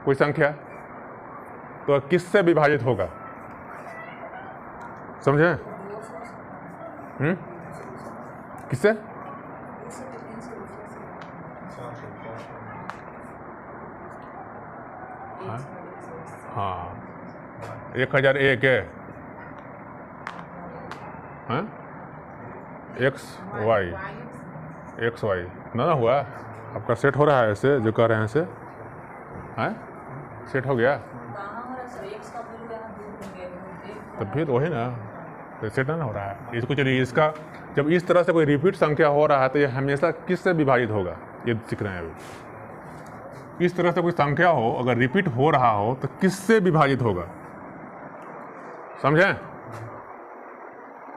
कोई संख्या, तो किससे विभाजित होगा, समझे? किससे? हाँ 1001 है, हाँ एक्स वाई ना हुआ आपका, सेट हो रहा है ऐसे जो कह रहे हैं ऐसे, हैं सेट हो गया, तो फिर वही ना, तो सेट ना हो रहा है इसको। चलिए इसका, जब इस तरह से कोई रिपीट संख्या हो रहा है तो ये हमेशा किससे विभाजित होगा, ये सीख रहे हैं अभी। इस तरह से कोई संख्या हो अगर रिपीट हो रहा हो तो किससे विभाजित होगा, समझे?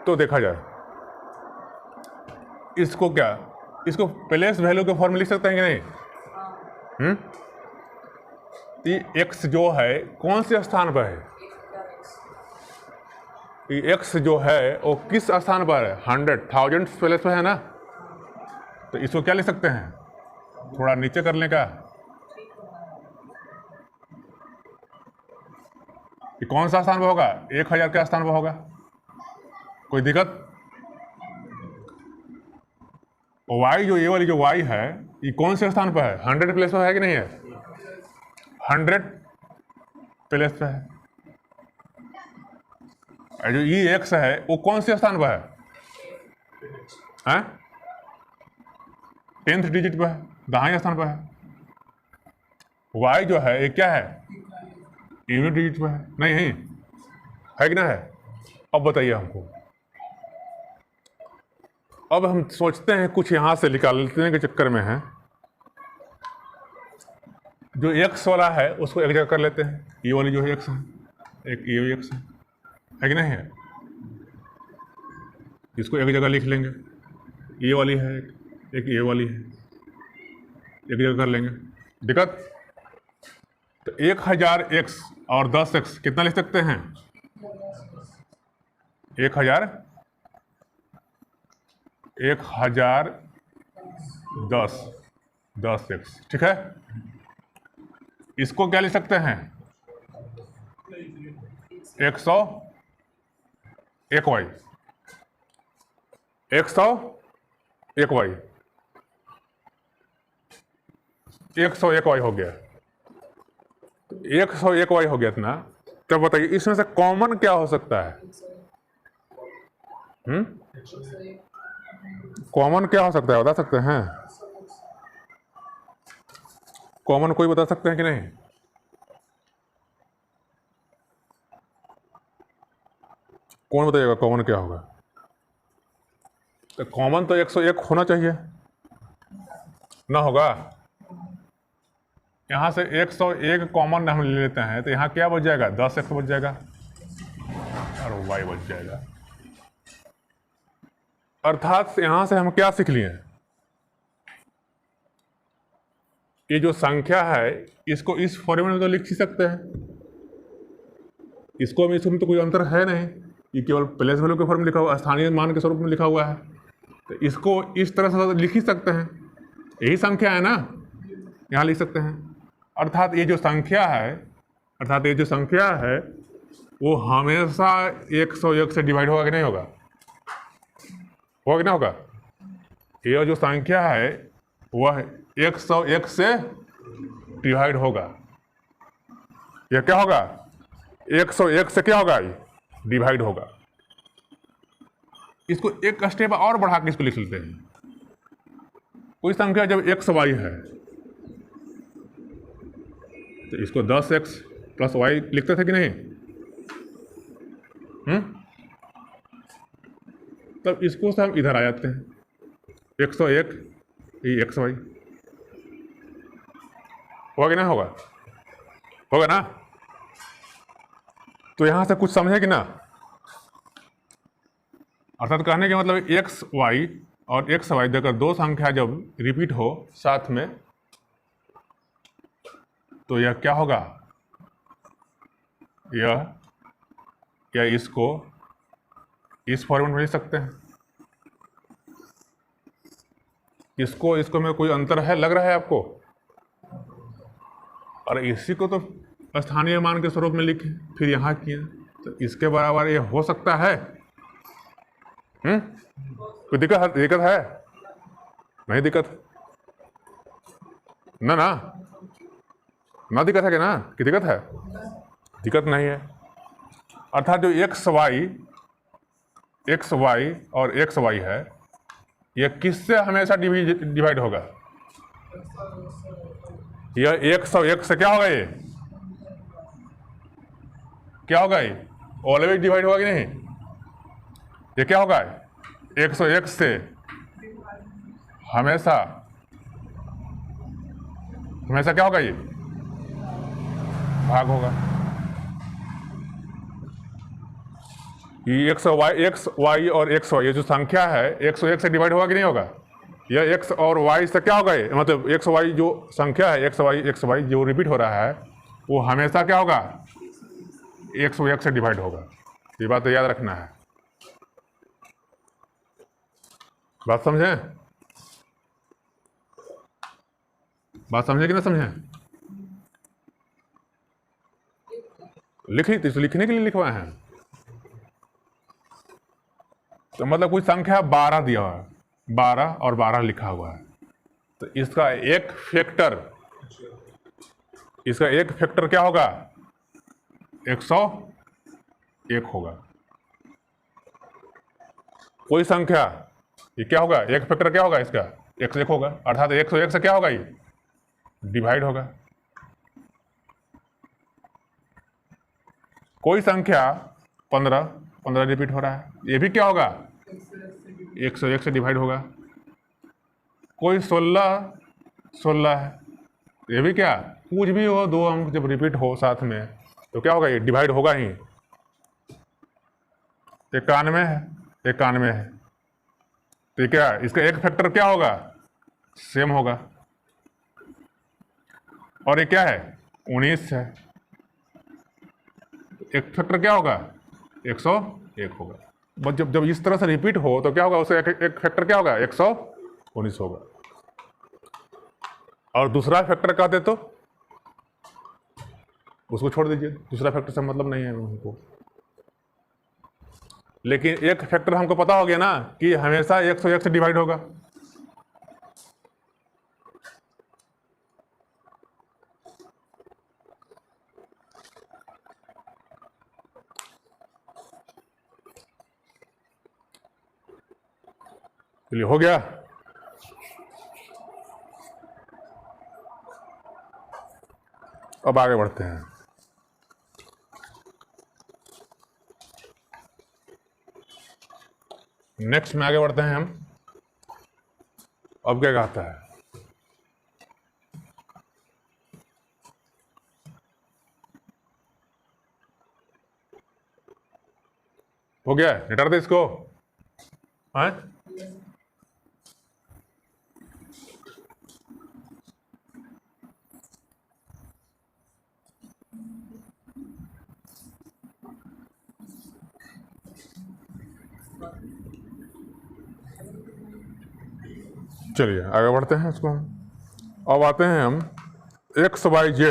तो देखा जाए इसको, क्या इसको प्लेस वैल्यू के फॉर्म में लिख सकते हैं कि नहीं? ये एक्स जो है कौन से स्थान पर है, ये एक्स जो है वो किस स्थान पर है, 100,000 प्लेस पर है ना, तो इसको क्या लिख सकते हैं, थोड़ा नीचे कर लें का, ये कौन सा स्थान पर होगा, 1000 के स्थान पर होगा, कोई दिक्कत? वाई जो ये वाली जो वाई है ये कौन से स्थान पर है, 100 प्लेस पर है कि नहीं है, 100 प्लेस पर है। जो ये एक्स है वो कौन से स्थान पर है, 10th डिजिट पर है, दाहिने स्थान पर है। वाई जो है ये क्या है, यूनिट डिजिट पर है, नहीं है कि ना है? अब बताइए हमको, अब हम सोचते हैं कुछ यहां से निकालने के चक्कर में है, जो एक्स वाला है उसको एक जगह कर लेते हैं, ये वाली जो है एक्स है, एक ये एक्स है कि नहीं है, इसको एक जगह लिख लेंगे, ये वाली है एक ये वाली है, एक जगह कर लेंगे, दिक्कत? तो 1000x और 10x कितना लिख सकते हैं, 1010x, ठीक है। इसको क्या लिख सकते हैं, 101y, 101y, 101y हो गया, 101y हो गया इतना। तब बताइए इसमें से कॉमन क्या हो सकता है, कॉमन क्या हो सकता है, बता सकते हैं? कॉमन कोई बता सकते हैं कि नहीं? कौन बताइएगा कॉमन क्या होगा? तो कॉमन तो 101 होना चाहिए ना, होगा? यहां से 101 कॉमन हम ले लेते हैं तो यहां क्या बच जाएगा, 10x बच जाएगा और y बच जाएगा। अर्थात यहां से हम क्या सीख लिए, ये जो संख्या है इसको इस फॉर्मूले में तो लिख ही सकते हैं, इसको इसमें तो कोई अंतर है नहीं, ये केवल प्लेस वैल्यू के फॉर्म में लिखा हुआ, स्थानीय मान के स्वरूप में लिखा हुआ है, तो इसको इस तरह से लिख ही सकते हैं, यही संख्या है ना, यहाँ लिख सकते हैं। अर्थात ये जो संख्या है वो हमेशा 101 से डिवाइड होगा कि नहीं होगा, कि नहीं होगा? ये जो संख्या है वह 101 से डिवाइड होगा, यह क्या होगा, 101 से क्या होगा, डिवाइड होगा। इसको एक स्टेप और बढ़ा के इसको लिख लेते हैं, कोई संख्या जब xy है तो इसको 10x प्लस y लिखते थे कि नहीं, तब इसको से हम इधर आ जाते हैं, 101 ये xy होगा कि ना, होगा ना? तो यहां से कुछ समझे कि ना? अर्थात कहने का मतलब xy और xy देकर दो संख्या जब रिपीट हो साथ में तो यह क्या होगा, या इसको इस फॉर्मेट में लिख सकते हैं। इसको में कोई अंतर है, लग रहा है आपको? और इसी को तो स्थानीय मान के स्वरूप में लिखे, फिर यहाँ किए, तो इसके बराबर ये हो सकता है? कोई दिक्कत है? नहीं दिक्कत ना ना ना दिक्कत है क्या ना कि दिक्कत है? दिक्कत नहीं है। अर्थात जो एक्स वाई और एक्स वाई है, ये किससे हमेशा डिवाइड होगा? यह 101 से क्या होगा? ये क्या होगा? ये ऑलवेज डिवाइड होगा कि नहीं? ये क्या होगा? 101 से हमेशा क्या होगा? ये भाग होगा। ये एक्स वाई और एक्स वाई, ये जो संख्या है 101 से डिवाइड होगा कि नहीं होगा? यह एक्स और वाई से क्या होगा? ये मतलब एक्स वाई जो संख्या है एक्स वाई जो रिपीट हो रहा है, वो हमेशा क्या होगा? 101 से डिवाइड होगा। ये बात तो याद रखना है। बात समझें? बात समझे कि ना समझें? लिखने के लिए लिखवाए हैं। तो मतलब कोई संख्या 12 दिया हुआ है, 12 और 12 लिखा हुआ है, तो इसका एक फैक्टर क्या होगा? 101 होगा। कोई संख्या ये क्या होगा? एक फैक्टर क्या होगा इसका? 101 होगा। अर्थात 101 से क्या होगा? ये डिवाइड होगा। कोई संख्या 15 रिपीट हो रहा है, ये भी क्या होगा? 101 से डिवाइड होगा। कोई 16 है, ये भी क्या? कुछ भी हो, 2 अंक जब रिपीट हो साथ में तो क्या होगा? ये डिवाइड होगा ही। 91 है, तो क्या इसका एक फैक्टर क्या होगा? सेम होगा। और ये क्या है? 19 है, एक फैक्टर क्या होगा? 101 होगा। बस जब इस तरह से रिपीट हो तो क्या होगा? उसका एक फैक्टर क्या होगा? 119 होगा। और दूसरा फैक्टर कहते तो उसको छोड़ दीजिए, दूसरा फैक्टर से मतलब नहीं है हमको। लेकिन एक फैक्टर हमको पता हो गया ना कि हमेशा 101 से डिवाइड होगा। चलिए, हो गया। अब आगे बढ़ते हैं। नेक्स्ट में आगे बढ़ते हैं हम। अब क्या कहता है? हो गया? निटार दे इसको। हाँ, चलिए आगे बढ़ते हैं इसको हम। अब आते हैं हम XYZ।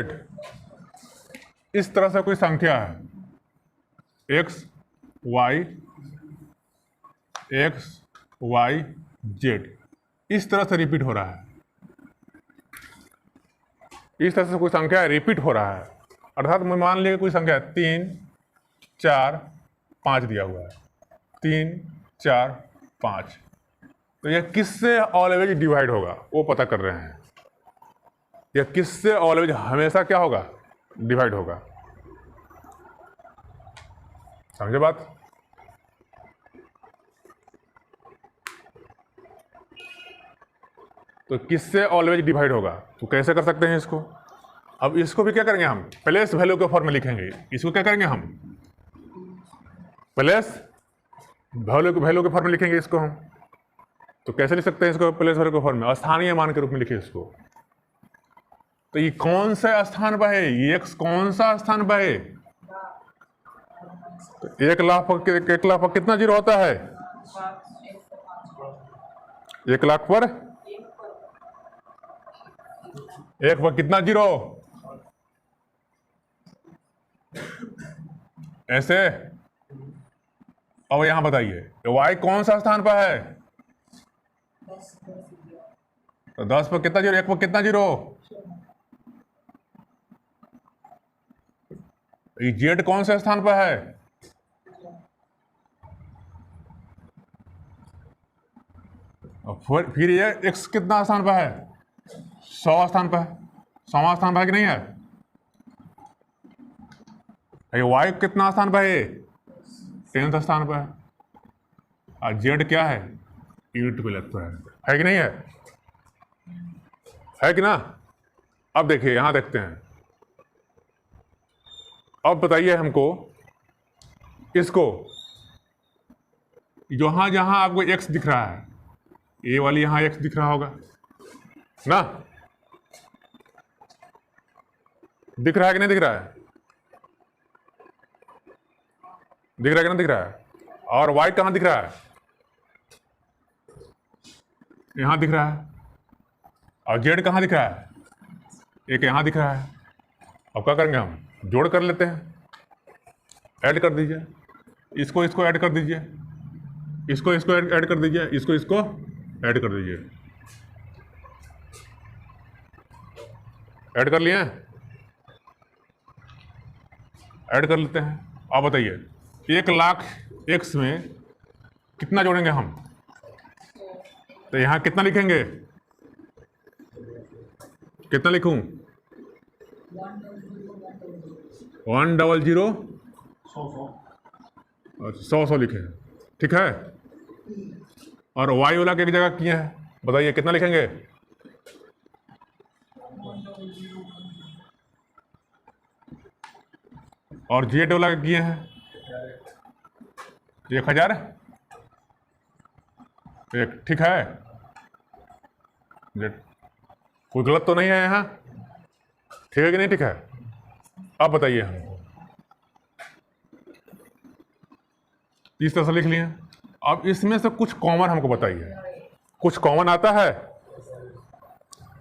इस तरह से कोई संख्या है, XYZ, इस तरह से रिपीट हो रहा है। इस तरह से कोई संख्या रिपीट हो रहा है। अर्थात मैं मान लिया कोई संख्या 3, 4, 5 दिया हुआ है, 3, 4, 5, तो यह किससे ऑलवेज डिवाइड होगा वो पता कर रहे हैं। यह किससे ऑलवेज हमेशा क्या होगा? डिवाइड होगा। समझे बात? तो किससे ऑलवेज डिवाइड होगा, तो कैसे कर सकते हैं इसको? अब इसको भी क्या करेंगे हम? प्लेस वैल्यू के फॉर्म में लिखेंगे। इसको क्या करेंगे हम? प्लेस वैल्यू के फॉर्म में लिखेंगे इसको हम। तो कैसे लिख सकते हैं इसको प्लेस वैल्यू के फॉर्म में? स्थानीय मान के रूप में लिखिए इसको। तो ये कौन सा स्थान पर है? ये एक्स कौन सा स्थान पर है? तो 1 लाख पर कितना जीरो होता है? 1 लाख पर 1 पर कितना जीरो? ऐसे। अब यहां बताइए y कौन सा स्थान पर है? तो 10 पर कितना जीरो, 1 पर कितना जीरो? ये जेड कौन से स्थान पर है? और फिर ये एक्स कितना स्थान पर है? 100 स्थान पर है। 100वां स्थान पर है कि नहीं है? ये वाई कितना स्थान पर है? 10th स्थान पर है। और जेड क्या है? 8 पे लगता है कि नहीं है? है कि ना? अब देखिए यहां देखते हैं। अब बताइए हमको इसको, जहां जहां आपको एक्स दिख रहा है, ये वाली यहां एक्स दिख रहा होगा ना? दिख रहा है कि नहीं दिख रहा है? दिख रहा है कि नहीं दिख रहा है? और वाई कहां दिख रहा है? यहां दिख रहा है। और जेड कहां दिख रहा है? एक यहां दिख रहा है। अब क्या करेंगे हम? जोड़ कर लेते हैं। ऐड कर दीजिए, इसको इसको ऐड कर दीजिए, इसको इसको ऐड कर दीजिए, इसको इसको ऐड कर दीजिए। ऐड कर लिए? ऐड कर लेते हैं। अब बताइए 1,00,000 एक्स में कितना जोड़ेंगे हम? तो यहां कितना लिखेंगे? कितना लिखूं? 100 100 लिखे, ठीक है। और वाई वाला की एक जगह किए हैं, बताइए कितना लिखेंगे? और जेड वाला किए हैं 1000 एक, ठीक है। जेड कोई गलत तो नहीं है यहाँ? ठीक है कि नहीं? ठीक है। अब बताइए हमको, इस तरह से लिख लिए। अब इसमें से कुछ कॉमन हमको बताइए, कुछ कॉमन आता है?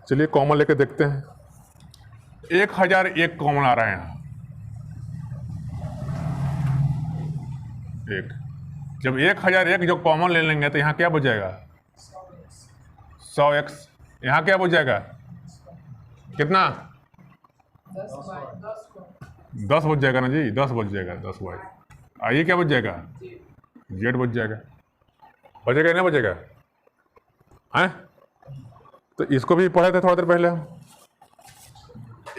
चलिए कॉमन लेके देखते हैं। 1001 कॉमन आ रहा है यहाँ। एक, जब 1001 जो कॉमन ले लेंगे तो यहाँ क्या बच जाएगा? 100x। यहाँ क्या बच जाएगा? कितना? 10 बच जाएगा ना जी, 10 बच जाएगा, 10y। आइए क्या बच जाएगा? जेड बच जाएगा। बचेगा नहीं बचेगा? हैं? तो इसको भी पढ़े थे थोड़ा देर पहले हम।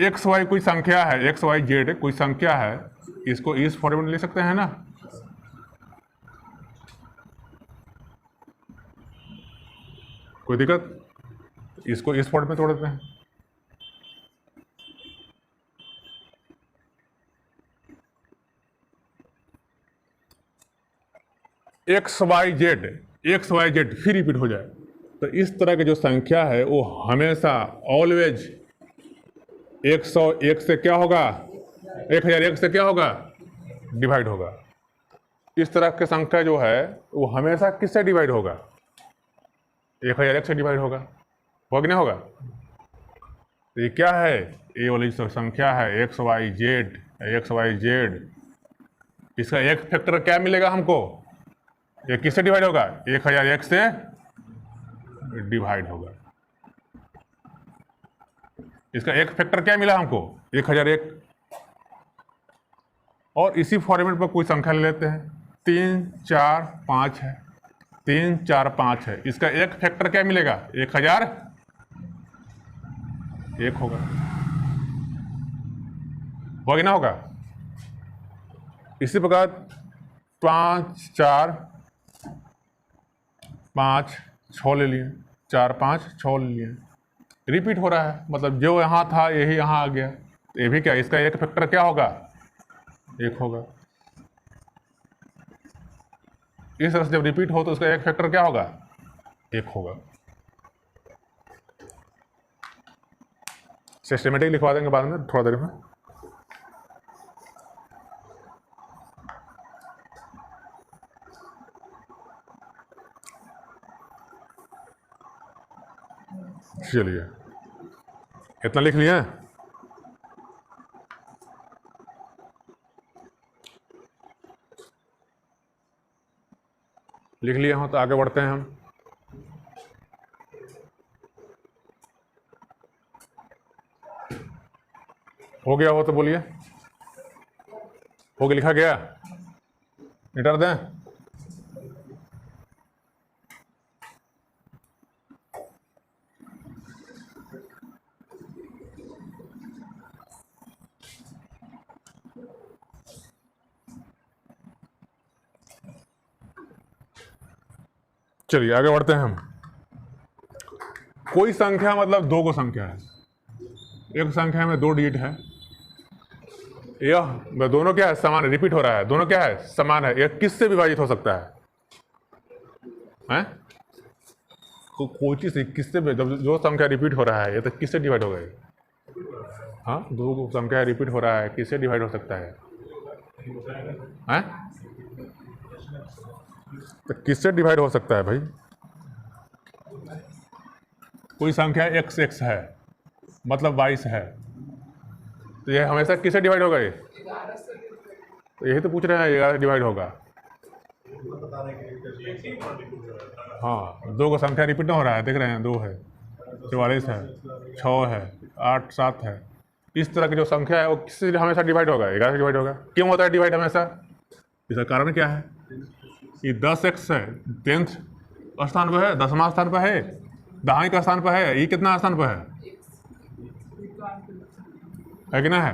एक्स वाई कोई संख्या है, एक्स वाई जेड कोई संख्या है, इसको इस फॉर्म में ले सकते हैं ना? कोई दिक्कत? इसको इस फॉर्म में तोड़ देते हैं। एक्स वाई जेड फिर रिपीट हो जाए तो इस तरह की जो संख्या है वो हमेशा ऑलवेज 101 से क्या होगा? 1001 से क्या होगा? डिवाइड होगा। इस तरह की संख्या जो है वो हमेशा किससे डिवाइड होगा? 1001 से डिवाइड होगा कि नहीं होगा? तो ये क्या है? ये वाली संख्या है एक्स वाई जेड। इसका एक फैक्टर क्या मिलेगा हमको? ये किससे डिवाइड होगा? 1001 से डिवाइड होगा। इसका एक फैक्टर क्या मिला हमको? 1001। और इसी फॉर्मेट पर कोई संख्या ले लेते हैं, 3 4 5 है, 3 4 5 है। इसका एक फैक्टर क्या मिलेगा? 1001 होगा कि ना होगा? इसी प्रकार 5 4 5 6 ले लिए, 4 5 6 ले लिए, रिपीट हो रहा है, मतलब जो यहाँ था यही यहाँ आ गया। तो ये भी क्या, इसका एक फैक्टर क्या होगा? 1 होगा। इस तरह से जब रिपीट हो तो उसका एक फैक्टर क्या होगा? 1 होगा। सिस्टमेटिक लिखवा देंगे बाद में थोड़ा देर में। चलिए इतना लिख लिया। लिख लिए हो तो आगे बढ़ते हैं हम। हो गया हो तो बोलिए। हो गया, लिखा गया, इंटर दें। चलिए आगे बढ़ते हैं हम। कोई संख्या मतलब दो को संख्या है, एक संख्या में 2 डिजिट है, यह दोनों क्या है, समान है, रिपीट हो रहा है, दोनों क्या है, समान है, यह किससे विभाजित हो सकता है? हैं? कोई चीज किससे, जब जो संख्या रिपीट हो रहा है ये तो किससे डिवाइड हो गई? हाँ, दो संख्या रिपीट हो रहा है, किससे डिवाइड हो सकता है? हैं? तो किससे डिवाइड हो सकता है भाई? कोई संख्या x है, मतलब 22 है, तो यह हमेशा किससे डिवाइड होगा? ये तो यही तो पूछ रहे हैं, 11 डिवाइड होगा। हाँ, 2 का संख्या रिपीट हो रहा है, देख रहे हैं, 2 है, 44 है, 6 है, 8, 7 है, इस तरह की जो संख्या है वो किससे हमेशा डिवाइड होगा? 11 से डिवाइड होगा। क्यों होता है डिवाइड हमेशा? इसका कारण क्या है? ये 10x है, 10th स्थान पर है, 10वां स्थान पर है, 10वीं का स्थान पर है, ये कितना स्थान पर है कि ना है?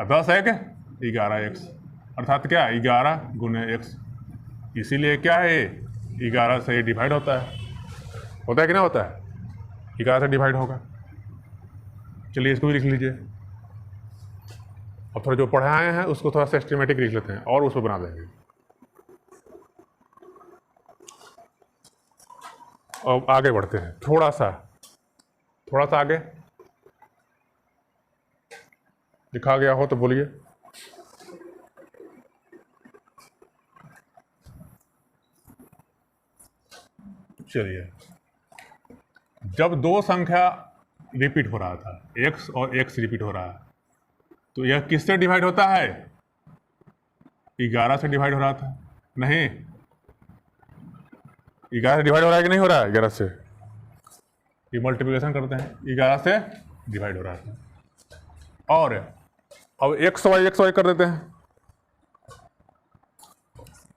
10 है क्या? 11x, अर्थात क्या, 11 गुने x, इसीलिए क्या है, 11 से डिवाइड होता है कि ना होता है? 11 से डिवाइड होगा। चलिए इसको भी लिख लीजिए। अब थोड़ा जो पढ़ाए हैं उसको थोड़ा सिस्टमेटिक लिख लेते हैं और उसको बना देंगे। अब आगे बढ़ते हैं, थोड़ा सा आगे लिखा गया हो तो बोलिए। चलिए, जब 2 संख्या रिपीट हो रहा था, x और x रिपीट हो रहा है, तो यह किससे डिवाइड होता है? 11 से डिवाइड हो रहा था। नहीं, 11 से डिवाइड हो रहा है कि नहीं हो रहा है? 11 से, ये मल्टीप्लिकेशन करते हैं, 11 से डिवाइड हो रहा था। और अब x y कर देते हैं,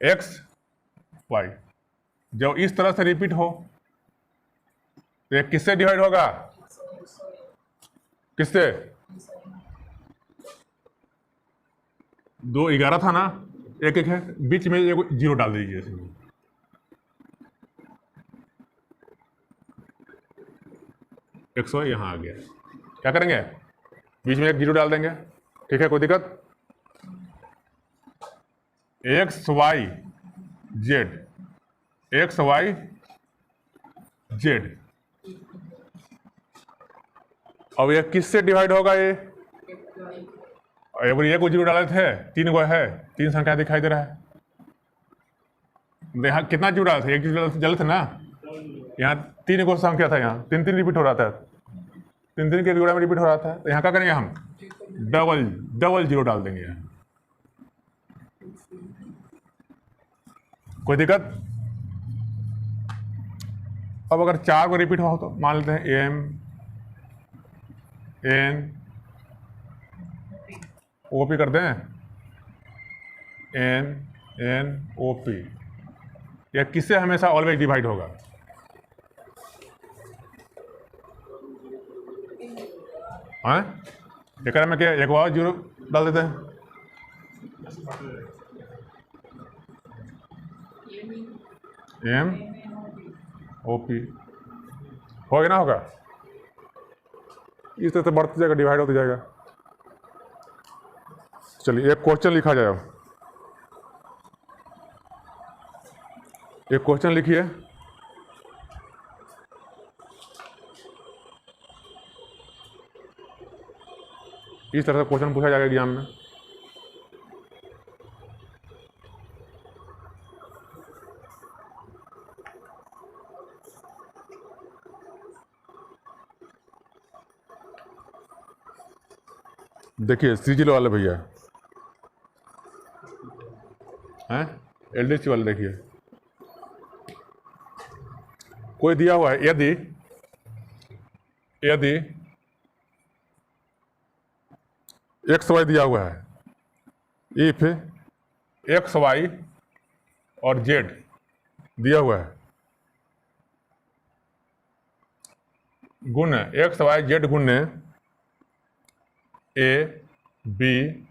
x y जब इस तरह से रिपीट हो तो ये किससे डिवाइड होगा? किससे? 2 11 था ना, एक है, बीच में एक 0 डाल दीजिए इसमें। x y यहाँ आ गया, क्या करेंगे? बीच में एक 0 डाल देंगे, ठीक है, कोई दिक्कत? x y z, अब ये किससे डिवाइड होगा? ये एक को 0 डाले थे, 3 को है, 3 संख्या दिखाई दे रहा है। यहाँ कितना 0 डाले थे? एक 0 डाले थे ना, यहाँ 3 को संख्या था, यहाँ 3 रिपीट हो रहा था, 3 के जोड़ा में रिपीट हो रहा था, तो यहाँ क्या करेंगे हम? डबल 0 डाल देंगे यहाँ। कोई दिक्कत? अब अगर 4 को रिपीट हो तो मान लेते हैं m n o p कर दें, n n o p, यह किससे हमेशा ऑलवेज डिवाइड होगा? हाँ, एक में क्या, एक और 0 डाल देते हैं, m o p होगा ना? होगा, इस तरह से बढ़ते जाएगा, डिवाइड होते जाएगा। चलिए एक क्वेश्चन लिखा जाए, एक क्वेश्चन लिखिए। इस तरह से क्वेश्चन पूछा जाएगा एग्जाम में। देखिए सीजीएल वाले भैया हैं, एलडीसी वाले देखिए, कोई दिया हुआ है, यदि यदि एक्स वाई दिया हुआ है, इफ एक्स वाई और जेड दिया हुआ है, गुण एक्स वाई जेड गुण ए बी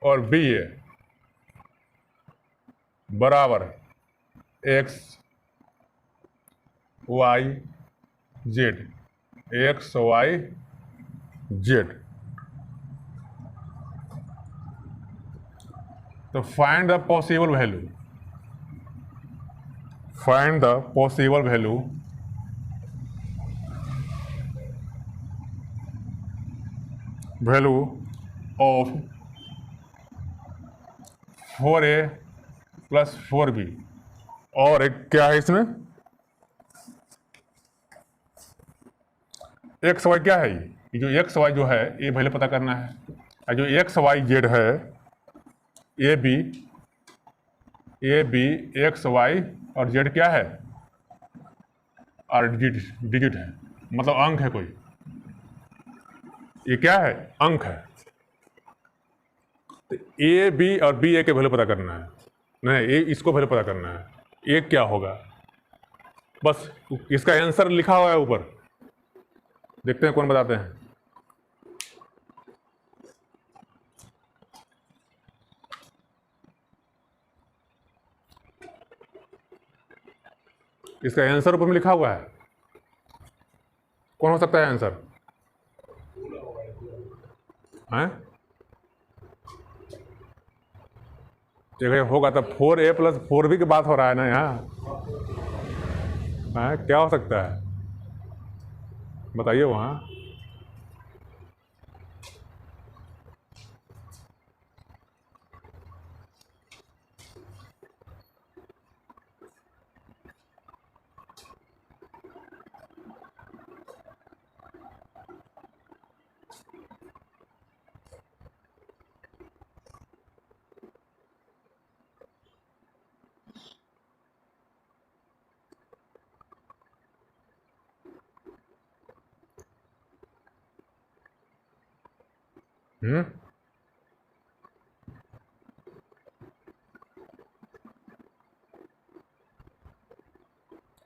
और बी ए बराबर X Y Z, X Y Z. तो find the possible value, find the possible value of 4a plus 4b। और एक क्या है इसमें, एक्स वाई क्या है, ये जो एक्स वाई जो है ये पहले पता करना है, और जो एक्स वाई जेड है ए बी एक्स वाई और जेड क्या है, और डिजिट है, मतलब अंक है कोई, ये क्या है, अंक है। तो ए बी और बी ए के वैल्यू पता करना है, नहीं ये इसको वैल्यू पता करना है, ए क्या होगा, बस इसका आंसर लिखा हुआ है ऊपर, देखते हैं कौन बताते हैं। इसका आंसर ऊपर में लिखा हुआ है, कौन हो सकता है आंसर, हैं जगह होगा तो 4a प्लस 4b की बात हो रहा है ना यहाँ, क्या हो सकता है बताइए वहाँ।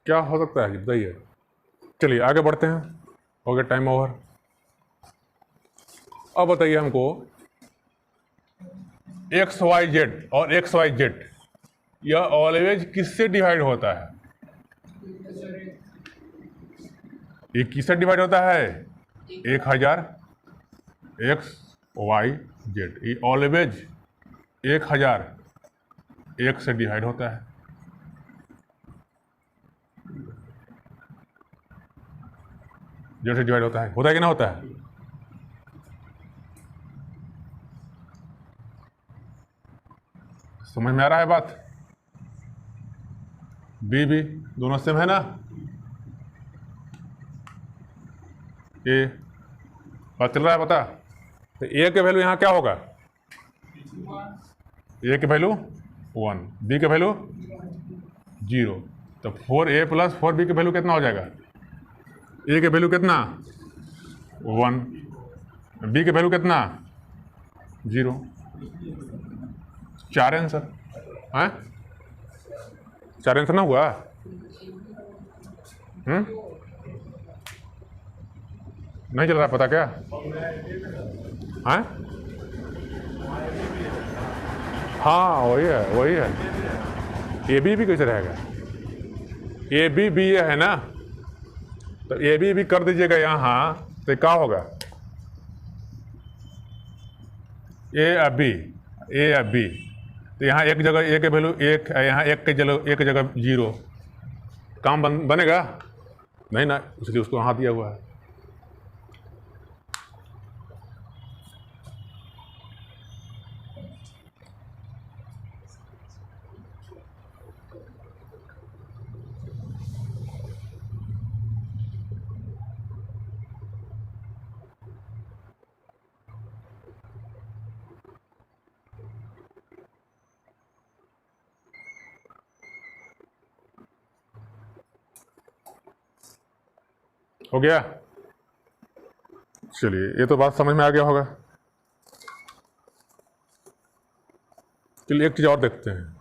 क्या हो सकता है बताइए, चलिए आगे बढ़ते हैं, हो गया टाइम ओवर। अब बताइए हमको एक्स वाई जेड और एक्स वाई जेड यह ऑलवेज किससे डिवाइड होता है, ये किससे डिवाइड होता है, 1000 एक्स वाई जेड, ये ऑलवेज 1000 एक से डिवाइड होता है। जेड से डिवाइड होता है कि ना होता है, समझ में आ रहा है बात, बी भी दोनों सेम है ना, ए बात चल रहा है पता, तो ए के वैल्यू यहाँ क्या होगा, ए के वैल्यू 1, बी के वैल्यू 0, तो 4a प्लस 4b के वैल्यू कितना हो जाएगा, ए के वैल्यू कितना 1, बी के वैल्यू कितना 0, 4 आंसर है, 4 आंसर ना हुआ, नहीं चल रहा पता क्या है, हाँ वही है, ए बी भी कैसे रहेगा, ए बी बी है ना, तो ए बी भी कर दीजिएगा यहाँ, तो क्या होगा, ए या बी, तो यहाँ एक जगह ए के वैल्यू 1, यहाँ एक जगह 0, काम बनेगा नहीं ना, इसलिए उसको यहाँ दिया हुआ है। हो गया। चलिए, ये तो बात समझ में आ गया होगा। चलिए एक चीज और देखते हैं,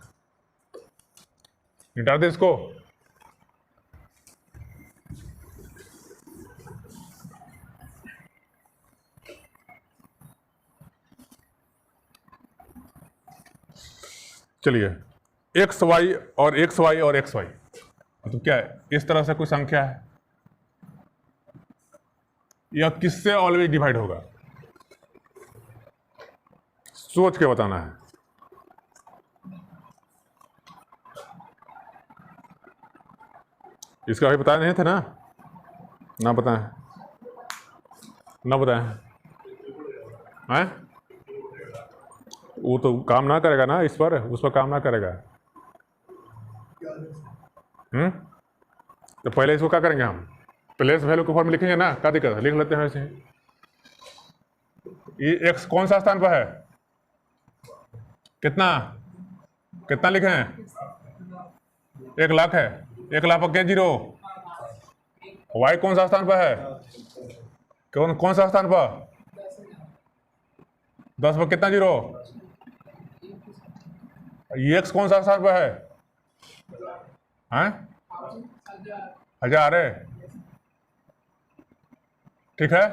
मिटा दे इसको। चलिए, एक्स वाई और एक्स वाई और एक्स वाई, मतलब क्या है, इस तरह से कोई संख्या है, यह किससे ऑलवेज डिवाइड होगा, सोच के बताना है। इसका अभी बताया नहीं थे ना, ना बताएं, ना बताएं हैं? वो तो काम ना करेगा ना, इस पर उस पर काम ना करेगा। तो पहले इसको क्या करेंगे हम, प्लेस वैल्यू के फॉर्म में लिखेंगे ना, क्या दिक्कत है, लिख लेते हैं वैसे ही। ये एक्स कौन सा स्थान पर है, कितना कितना लिखे हैं, 1,00,000 है, 1,00,000 पर क्या जीरो, वाई कौन सा स्थान पर है, कौन सा स्थान पर, 10 पर कितना जीरो, ये एक्स कौन सा स्थान पर है, हैं 1,000 है, ठीक है,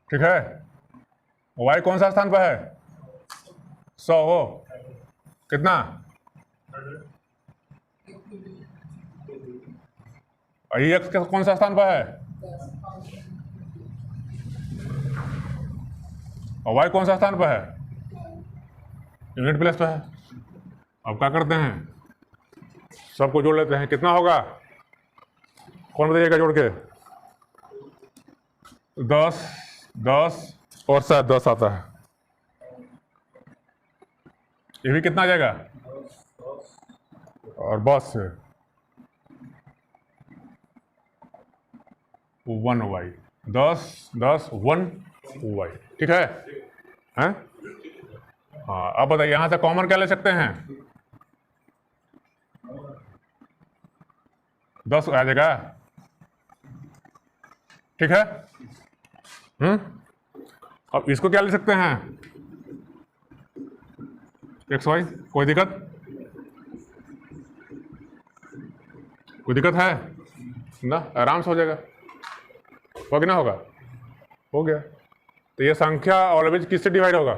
ठीक है। वाई कौन सा स्थान पर है, 100 हो, कितना, और ये एक्स कौन सा स्थान पर है, और वाई कौन सा स्थान पर है, यूनिट प्लेस पर है। अब क्या करते हैं, सबको जोड़ लेते हैं, कितना होगा, कौन बताइएगा जोड़ के, 10 10 और 10 आता है, ये भी कितना आ जाएगा, और बस 1 वाई, 10 10 1 वाई, ठीक है, हैं? हाँ, अब बताइए यहां से कॉमन क्या ले सकते हैं, 10 आ जाएगा, ठीक है। अब इसको क्या ले सकते हैं, एक्स वाई, कोई दिक्कत, कोई दिक्कत है ना, आराम से हो जाएगा, होगा ना, होगा, हो गया। तो ये संख्या ऑलवेज किससे डिवाइड होगा,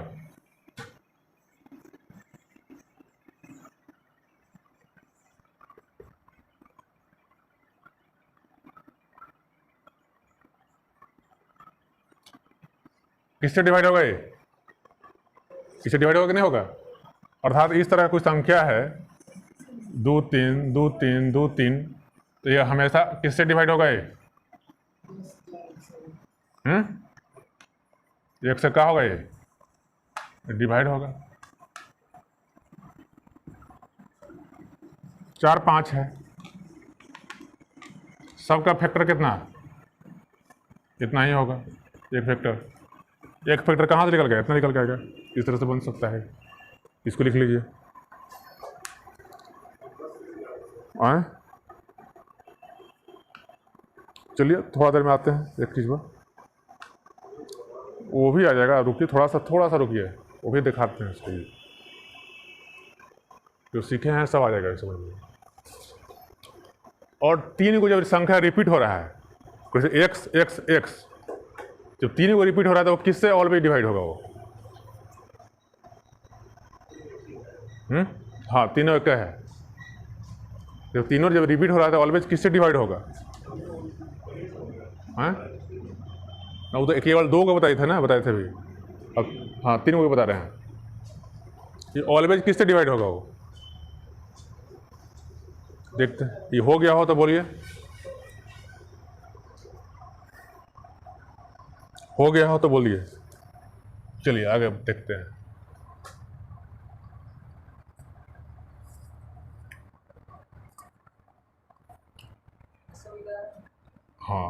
किससे डिवाइड होगा, ये किससे डिवाइड होगा कि नहीं होगा, अर्थात इस तरह कोई संख्या है 2 3 2 3 2 3, तो ये हमेशा किससे डिवाइड होगा, ये एक से क्या होगा, ये डिवाइड होगा। 4 5 है, सबका फैक्टर कितना, इतना ही होगा, एक फैक्टर कहाँ से निकल गया, इतना निकल जाएगा, इस तरह से बन सकता है, इसको लिख लीजिए। आए, चलिए थोड़ा देर में आते हैं एक चीज़ पर, वो भी आ जाएगा, रुकिए थोड़ा सा रुकिए, वो भी दिखाते हैं इसको, जो सीखे हैं सब आ जाएगा समझ में। और 3 को जब संख्या रिपीट हो रहा है, जैसे एक्स एक्स एक्स, जब 3 को रिपीट हो रहा है तो वो किससे ऑलवेज डिवाइड होगा, वो हाँ, तीनों एक है, जब तीनों जब रिपीट हो रहा है तो ऑलवेज किससे डिवाइड होगा, हाँ ना, वो तो केवल 2 को बताए थे ना, बताए थे भी, अब हाँ 3 को बता रहे हैं, ये ऑलवेज किससे डिवाइड होगा, वो देखते हैं, ये हो गया हो तो बोलिए, हो गया हो तो बोलिए, चलिए आगे देखते हैं। हाँ,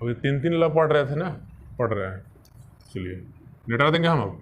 अभी 3 3 लव पढ़ रहे थे ना, पढ़ रहे हैं, चलिए निटा देंगे हम अब।